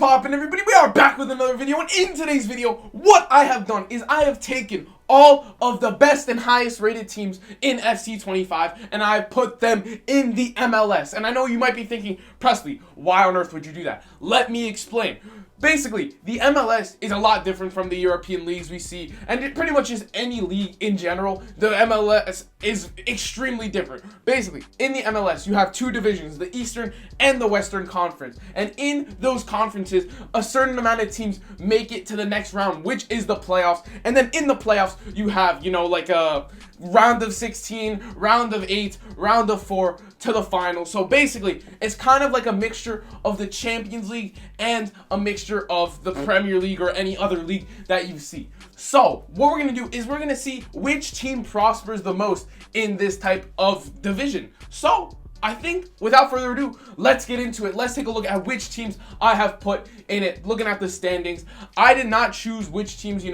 poppin', everybody? We are back with another video, and in today's video, what I have done is I have taken all of the best and highest rated teams in FC25 and I put them in the MLS. And I know you might be thinking, Presley, why on earth would you do that? Let me explain. Basically, the MLS is a lot different from the European leagues we see, and it pretty much is any league in general. The MLS is extremely different. Basically, in the MLS, you have two divisions, the Eastern and the Western Conference. And in those conferences, a certain amount of teams make it to the next round, which is the playoffs. And then in the playoffs, you have, like a round of 16, round of 8, round of 4 to the final. So basically, it's kind of like a mixture of the Champions League and a mixture of the Premier League or any other league that you see. So what we're going to do is we're going to see which team prospers the most in this type of division. So I think without further ado, let's get into it. Let's take a look at which teams I have put in it. Looking at the standings, I did not choose which teams,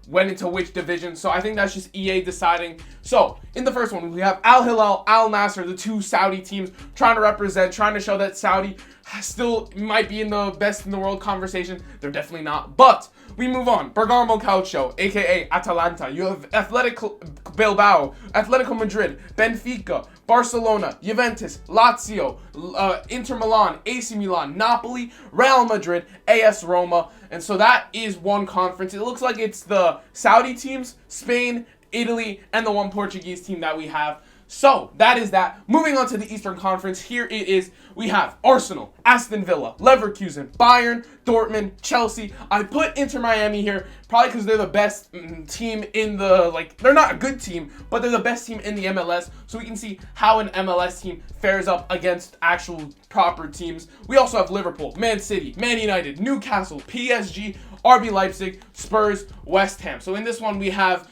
went into which division, so I think that's just EA deciding. So in the first one, we have Al Hilal, Al Nassr, the two Saudi teams trying to represent, trying to show that Saudi still might be in the best in the world conversation. They're definitely not, but we move on. Bergamo Calcio, aka Atalanta. You have Bilbao, Atletico Madrid, Benfica, Barcelona, Juventus, Lazio, Inter Milan, AC Milan, Napoli, Real Madrid, AS Roma. And so that is one conference. It looks like it's the Saudi teams, Spain, Italy, and the one Portuguese team that we have. So that is that. Moving on to the Eastern Conference, here it is. We have Arsenal, Aston Villa, Leverkusen, Bayern, Dortmund, Chelsea. I put Inter Miami here probably because they're the best team in the, they're not a good team, but they're the best team in the MLS. So we can see how an MLS team fares up against actual proper teams. We also have Liverpool, Man City, Man United, Newcastle, PSG, RB Leipzig, Spurs, West Ham. So in this one, we have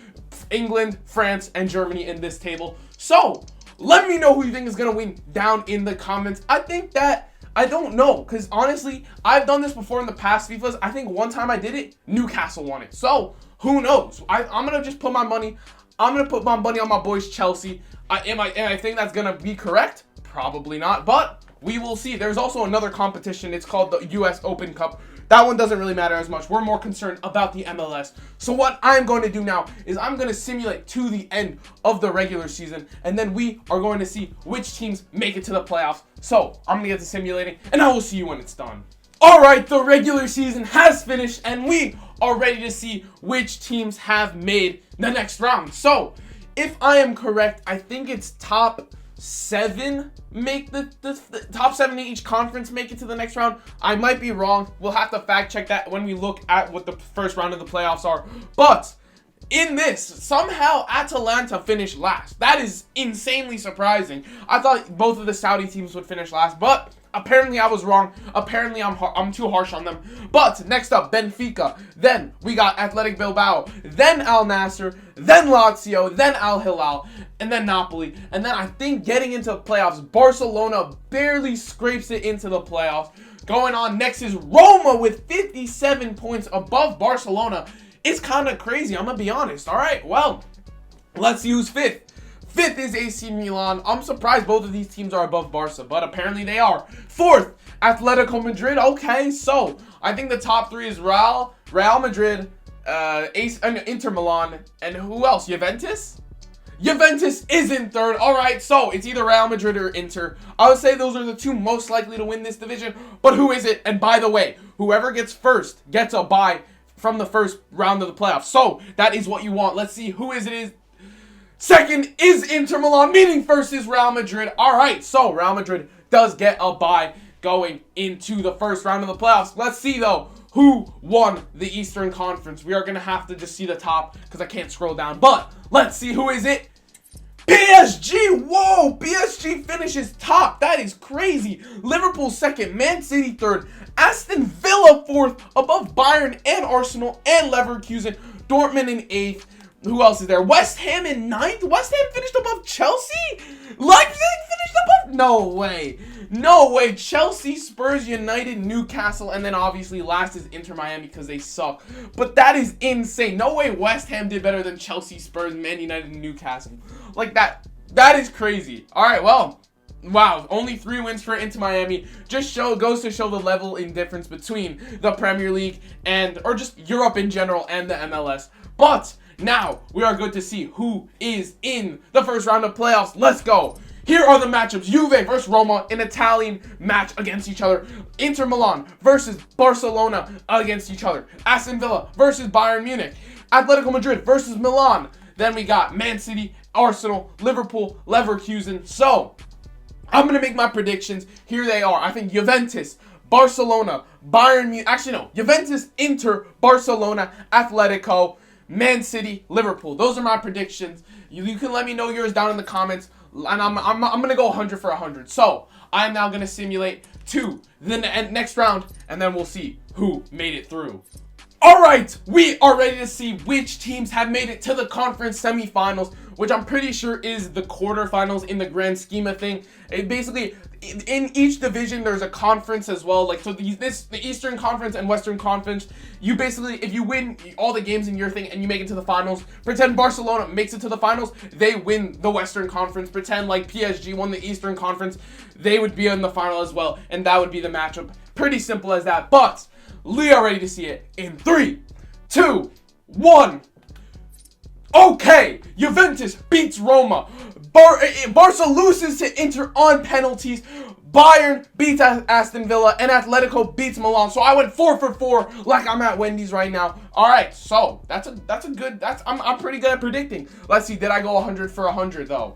England, France, and Germany in this table. So let me know who you think is going to win down in the comments. I don't know, because honestly, I've done this before in the past FIFAs. I think one time I did it, Newcastle won it. So who knows? I'm going to just put my money. I'm going to put my money on my boys Chelsea. And I think that's going to be correct? Probably not, but we will see. There's also another competition. It's called the US Open Cup. That one doesn't really matter as much. We're more concerned about the MLS. So what I'm going to do now is I'm going to simulate to the end of the regular season, and then we are going to see which teams make it to the playoffs. So I'm going to get to simulating, and I will see you when it's done. All right, the regular season has finished, and we are ready to see which teams have made the next round. So if I am correct, I think it's top 7 make the top 7 in each conference make it to the next round. I might be wrong. We'll have to fact check that when we look at what the first round of the playoffs are. But in this, somehow Atalanta finished last. That is insanely surprising. I thought both of the Saudi teams would finish last, but apparently I was wrong. Apparently I'm too harsh on them. But next up, Benfica. Then we got Athletic Bilbao. Then Al Nassr. Then Lazio. Then Al Hilal. And then Napoli. And then I think getting into the playoffs, Barcelona barely scrapes it into the playoffs. Going on next is Roma with 57 points above Barcelona. It's kind of crazy, I'm going to be honest. All right, well, let's use 5th. 5th is AC Milan. I'm surprised both of these teams are above Barca, but apparently they are. 4th, Atletico Madrid. Okay, so I think the top 3 is Real Madrid, Inter Milan, and who else? Juventus? Juventus is in 3rd. All right, so it's either Real Madrid or Inter. I would say those are the two most likely to win this division, but who is it? And by the way, whoever gets first gets a bye from the first round of the playoffs. So that is what you want. Let's see who is it is. 2nd is Inter Milan, meaning 1st is Real Madrid. All right, so Real Madrid does get a bye going into the first round of the playoffs. Let's see, though, who won the Eastern Conference. We are going to have to just see the top because I can't scroll down. But let's see who is it. PSG. Whoa, PSG finishes top. That is crazy. Liverpool 2nd, Man City 3rd, Aston Villa 4th, above Bayern and Arsenal and Leverkusen, Dortmund in 8th. Who else is there? West Ham in 9th? West Ham finished above Chelsea? Leipzig finished above? No way. No way. Chelsea, Spurs, United, Newcastle, and then obviously last is Inter Miami because they suck. But that is insane. No way West Ham did better than Chelsea, Spurs, Man United, and Newcastle. Like that is crazy. All right, well, Wow, only 3 wins for Inter Miami. Just goes to show the level in difference between the Premier League or just Europe in general and the MLS. But now we are good to see who is in the first round of playoffs. Let's go. Here are the matchups. Juve versus Roma, an Italian match against each other. Inter Milan versus Barcelona against each other. Aston Villa versus Bayern Munich. Atletico Madrid versus Milan. Then we got Man City, Arsenal, Liverpool, Leverkusen. So I'm going to make my predictions. Here they are. I think Juventus, Barcelona, Bayern Munich. Actually, no. Juventus, Inter, Barcelona, Atletico, Man City, Liverpool. Those are my predictions. You can let me know yours down in the comments. And I'm going to go 100 for 100. So I am now going to simulate to the next round. And then we'll see who made it through. Alright, we are ready to see which teams have made it to the conference semifinals, which I'm pretty sure is the quarterfinals in the grand scheme of thing. Basically, in each division, there's a conference as well. Like, so the Eastern Conference and Western Conference, you basically, if you win all the games in your thing and you make it to the finals, pretend Barcelona makes it to the finals, they win the Western Conference. Pretend like PSG won the Eastern Conference, they would be in the final as well, and that would be the matchup. Pretty simple as that, but we are ready to see it in 3, 2, 1. Okay, Juventus beats Roma. Barca loses to Inter on penalties. Bayern beats Aston Villa, and Atletico beats Milan. So I went 4 for 4, like I'm at Wendy's right now. All right, so that's a good. I'm pretty good at predicting. Let's see, did I go 100 for 100 though?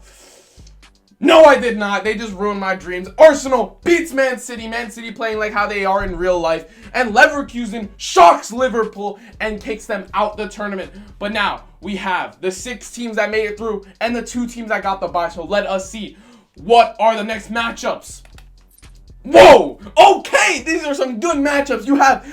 No, I did not. They just ruined my dreams. Arsenal beats Man City. Man City playing like how they are in real life. And Leverkusen shocks Liverpool and takes them out the tournament. But now we have the 6 teams that made it through and the 2 teams that got the bye. So let us see what are the next matchups. Whoa! Okay, these are some good matchups. You have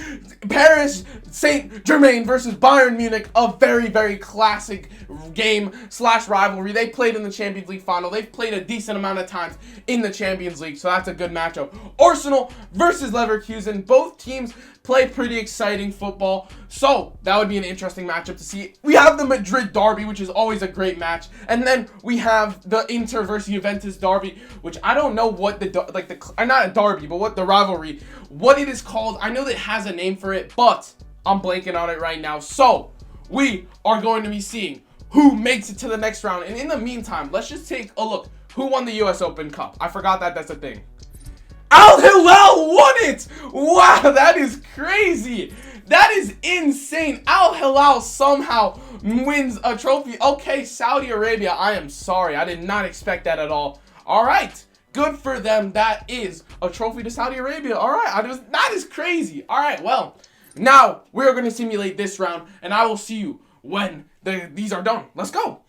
Paris Saint-Germain versus Bayern Munich, a very, very classic game / rivalry. They played in the Champions League final. They've played a decent amount of times in the Champions League, so that's a good matchup. Arsenal versus Leverkusen. Both teams play pretty exciting football, so that would be an interesting matchup to see. We have the Madrid derby, which is always a great match, and then we have the Inter versus Juventus derby, which I don't know what not a derby, but what the rivalry, what it is called. I know that it has a name for it, but I'm blanking on it right now. So we are going to be seeing who makes it to the next round, and in the meantime, let's just take a look. Who won the US Open Cup? I forgot that that's a thing. Al Hilal won it! Wow, that is crazy. That is insane. Al Hilal somehow wins a trophy. Okay, Saudi Arabia, I am sorry. I did not expect that at all. All right, good for them. That is a trophy to Saudi Arabia. All right, that is crazy. All right, well, now we're going to simulate this round, and I will see you when these are done. Let's go.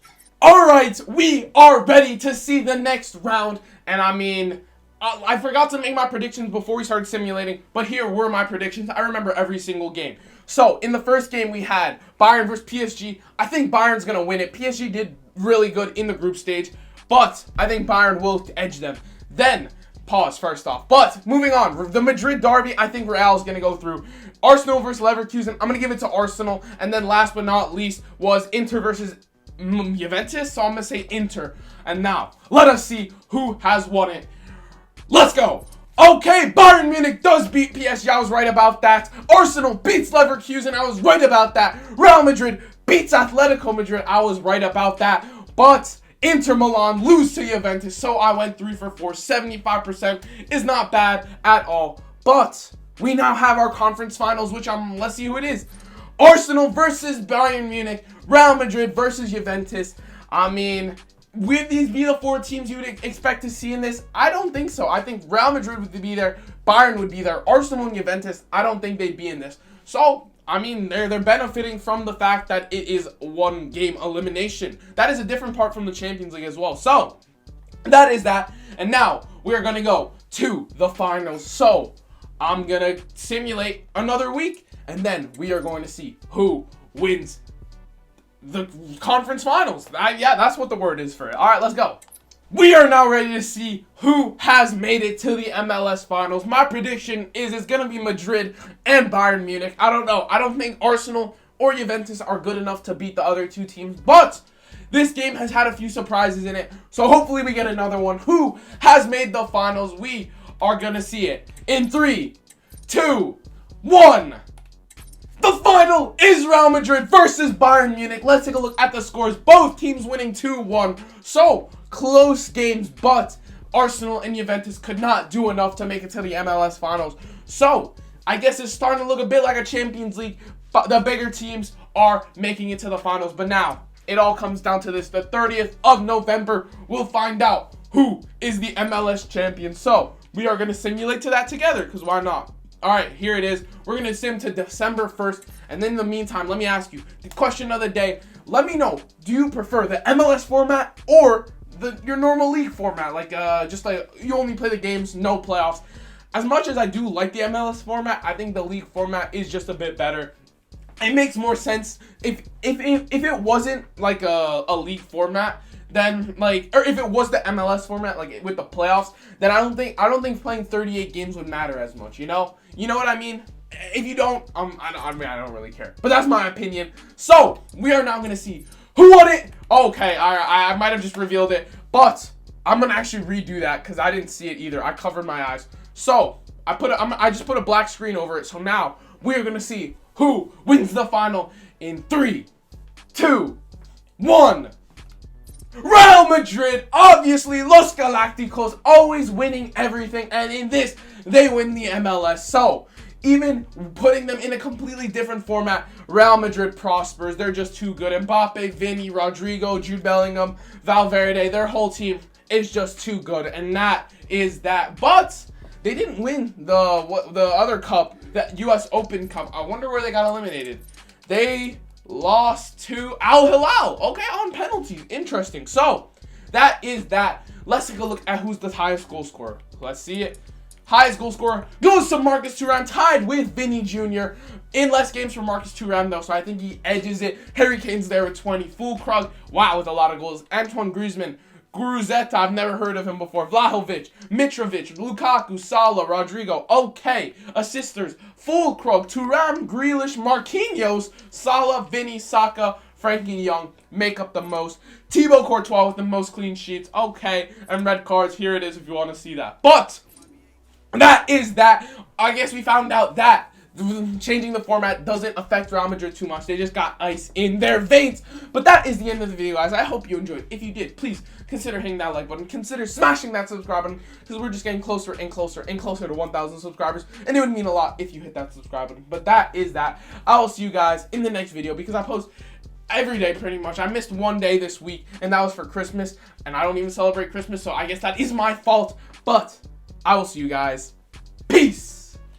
All right, we are ready to see the next round, and I mean, I forgot to make my predictions before we started simulating, but here were my predictions. I remember every single game. So, in the first game, we had Bayern versus PSG. I think Bayern's going to win it. PSG did really good in the group stage, but I think Bayern will edge them. Then, pause first off. But, moving on, the Madrid derby, I think Real's going to go through. Arsenal versus Leverkusen, I'm going to give it to Arsenal. And then, last but not least, was Inter versus Juventus. So, I'm going to say Inter. And now, let us see who has won it. Let's go. Okay, Bayern Munich does beat PSG. I was right about that. Arsenal beats Leverkusen. I was right about that. Real Madrid beats Atletico Madrid. I was right about that. But Inter Milan lose to Juventus. So I went 3 for 4. 75% is not bad at all. But we now have our conference finals, which let's see who it is. Arsenal versus Bayern Munich. Real Madrid versus Juventus. I mean, would these be the 4 teams you would expect to see in this? I don't think so. I think Real Madrid would be there. Bayern would be there. Arsenal and Juventus, I don't think they'd be in this. So, I mean, they're benefiting from the fact that it is 1-game elimination. That is a different part from the Champions League as well. So, that is that. And now, we're going to go to the finals. So, I'm going to simulate another week. And then, we are going to see who wins the conference finals. Yeah, that's what the word is for it. All right, let's go. We are now ready to see who has made it to the MLS finals. My prediction is it's going to be Madrid and Bayern Munich. I don't know. I don't think Arsenal or Juventus are good enough to beat the other 2 teams, but this game has had a few surprises in it. So hopefully we get another one. Who has made the finals? We are going to see it in 3, 2, 1. The final is Real Madrid versus Bayern Munich. Let's take a look at the scores. Both teams winning 2-1. So, close games, but Arsenal and Juventus could not do enough to make it to the MLS finals. So, I guess it's starting to look a bit like a Champions League. But the bigger teams are making it to the finals. But now, it all comes down to this. The 30th of November, we'll find out who is the MLS champion. So, we are going to simulate to that together, because why not? Alright, here it is. We're going to sim to December 1st. And then in the meantime, let me ask you, the question of the day. Let me know, do you prefer the MLS format or your normal league format? Like, just like you only play the games, no playoffs. As much as I do like the MLS format, I think the league format is just a bit better. It makes more sense if it wasn't like a league format. Then or if it was the MLS format, like with the playoffs, then I don't think playing 38 games would matter as much. You know what I mean? If you don't, I don't really care. But that's my opinion. So we are now gonna see who won it. Okay, I might have just revealed it, but I'm gonna actually redo that because I didn't see it either. I covered my eyes. So I just put a black screen over it. So now we are gonna see who wins the final in 3, 2, 1. Real Madrid, obviously, Los Galacticos, always winning everything, and in this, they win the MLS. So, even putting them in a completely different format, Real Madrid prospers. They're just too good. Mbappe, Vinny, Rodrigo, Jude Bellingham, Valverde, their whole team is just too good, and that is that. But they didn't win the other cup, the US Open Cup. I wonder where they got eliminated. They lost to Al Hilal. Okay, on penalties. Interesting. So, that is that. Let's take a look at who's the highest goal scorer. Let's see it. Highest goal scorer goes to Marcus Thuram, tied with Vinny Jr. in less games for Marcus Thuram, though, so I think he edges it. Harry Kane's there with 20. Fulkrug, wow, with a lot of goals. Antoine Griezmann, Gruzetta, I've never heard of him before. Vlahovic, Mitrovic, Lukaku, Salah, Rodrigo. Okay, assisters. Fulkrug, Thuram, Grealish, Marquinhos, Salah, Vinny, Saka, Frankie Young make up the most. Thibaut Courtois with the most clean sheets. Okay, and red cards. Here it is if you want to see that. But that is that. I guess we found out that changing the format doesn't affect Real Madrid too much. They just got ice in their veins. But that is the end of the video, guys. I hope you enjoyed. If you did, please consider hitting that like button. Consider smashing that subscribe button, because we're just getting closer and closer and closer to 1,000 subscribers. And it would mean a lot if you hit that subscribe button. But that is that. I will see you guys in the next video, because I post every day pretty much. I missed one day this week, and that was for Christmas. And I don't even celebrate Christmas, so I guess that is my fault. But I will see you guys. Peace!